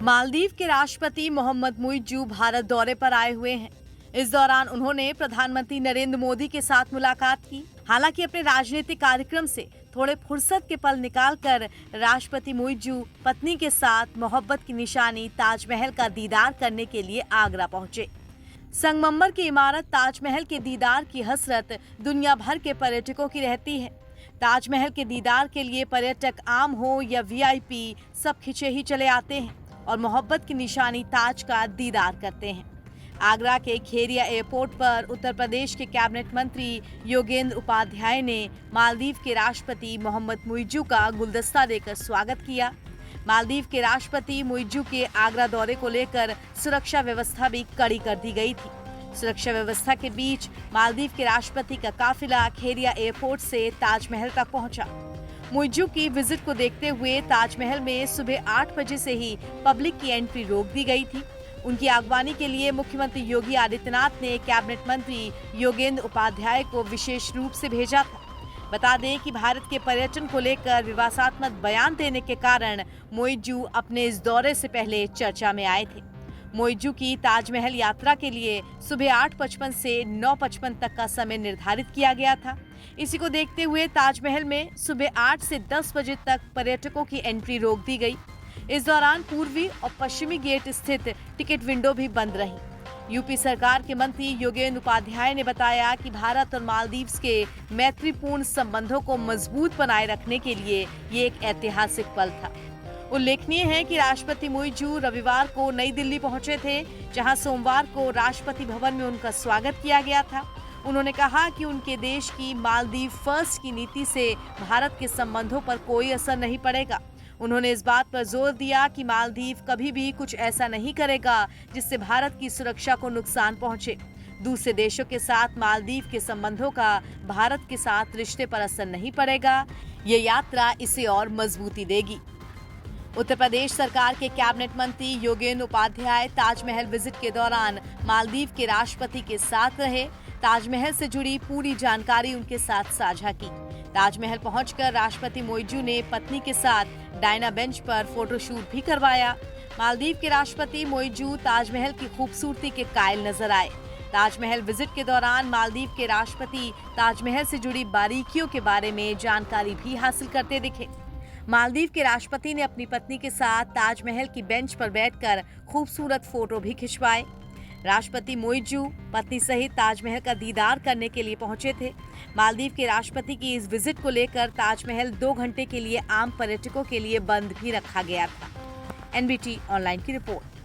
मालदीव के राष्ट्रपति मोहम्मद मुइज्जू भारत दौरे पर आए हुए हैं। इस दौरान उन्होंने प्रधानमंत्री नरेंद्र मोदी के साथ मुलाकात की। हालांकि अपने राजनीतिक कार्यक्रम से थोड़े फुर्सत के पल निकालकर राष्ट्रपति मुइज्जू पत्नी के साथ मोहब्बत की निशानी ताजमहल का दीदार करने के लिए आगरा पहुंचे। संगमरमर की इमारत ताजमहल के दीदार की हसरत दुनिया भर के पर्यटकों की रहती है। ताजमहल के दीदार के लिए पर्यटक आम हो या वीआईपी सब खिंचे ही चले आते हैं और मोहब्बत की निशानी ताज का दीदार करते हैं। आगरा के खेरिया एयरपोर्ट पर उत्तर प्रदेश के कैबिनेट मंत्री योगेंद्र उपाध्याय ने मालदीव के राष्ट्रपति मोहम्मद मुइज्जू का गुलदस्ता देकर स्वागत किया। मालदीव के राष्ट्रपति मुइज्जू के आगरा दौरे को लेकर सुरक्षा व्यवस्था भी कड़ी कर दी गई थी। सुरक्षा व्यवस्था के बीच मालदीव के राष्ट्रपति का काफिला खेरिया एयरपोर्ट से ताजमहल तक पहुंचा। मुइज्जू की विजिट को देखते हुए ताजमहल में सुबह 8 बजे से ही पब्लिक की एंट्री रोक दी गई थी। उनकी अगवानी के लिए मुख्यमंत्री योगी आदित्यनाथ ने कैबिनेट मंत्री योगेंद्र उपाध्याय को विशेष रूप से भेजा था। बता दें कि भारत के पर्यटन को लेकर विवादास्पद बयान देने के कारण मुइज्जू अपने इस दौरे से पहले चर्चा में आए थे। मुइज्जू की ताजमहल यात्रा के लिए सुबह 8:55 से 9:55 तक का समय निर्धारित किया गया था। इसी को देखते हुए ताजमहल में सुबह 8 से 10 बजे तक पर्यटकों की एंट्री रोक दी गई। इस दौरान पूर्वी और पश्चिमी गेट स्थित टिकट विंडो भी बंद रही। यूपी सरकार के मंत्री योगेंद्र उपाध्याय ने बताया कि भारत और मालदीव के मैत्रीपूर्ण संबंधों को मजबूत बनाए रखने के लिए ये एक ऐतिहासिक पल था। उल्लेखनीय है कि राष्ट्रपति मुइज्जू रविवार को नई दिल्ली पहुंचे थे, जहां सोमवार को राष्ट्रपति भवन में उनका स्वागत किया गया था। उन्होंने कहा कि उनके देश की मालदीव फर्स्ट की नीति से भारत के संबंधों पर कोई असर नहीं पड़ेगा। उन्होंने इस बात पर जोर दिया कि मालदीव कभी भी कुछ ऐसा नहीं करेगा जिससे भारत की सुरक्षा को नुकसान पहुंचे। दूसरे देशों के साथ मालदीव के संबंधों का भारत के साथ रिश्ते पर असर नहीं पड़ेगा। ये यात्रा इसे और मजबूती देगी। उत्तर प्रदेश सरकार के कैबिनेट मंत्री योगेंद्र उपाध्याय ताजमहल विजिट के दौरान मालदीव के राष्ट्रपति के साथ रहे। ताजमहल से जुड़ी पूरी जानकारी उनके साथ साझा की। ताजमहल पहुंचकर राष्ट्रपति मुइज्जू ने पत्नी के साथ डायना बेंच पर फोटोशूट भी करवाया। मालदीव के राष्ट्रपति मुइज्जू ताजमहल की खूबसूरती के कायल नजर आए। ताजमहल विजिट के दौरान मालदीव के राष्ट्रपति ताजमहल से जुड़ी बारीकियों के बारे में जानकारी भी हासिल करते दिखे। मालदीव के राष्ट्रपति ने अपनी पत्नी के साथ ताजमहल की बेंच पर बैठकर खूबसूरत फोटो भी खिंचवाए। राष्ट्रपति मुइज्जू पत्नी सहित ताजमहल का दीदार करने के लिए पहुंचे थे। मालदीव के राष्ट्रपति की इस विजिट को लेकर ताजमहल 2 घंटे के लिए आम पर्यटकों के लिए बंद भी रखा गया था। एनबीटी ऑनलाइन की रिपोर्ट।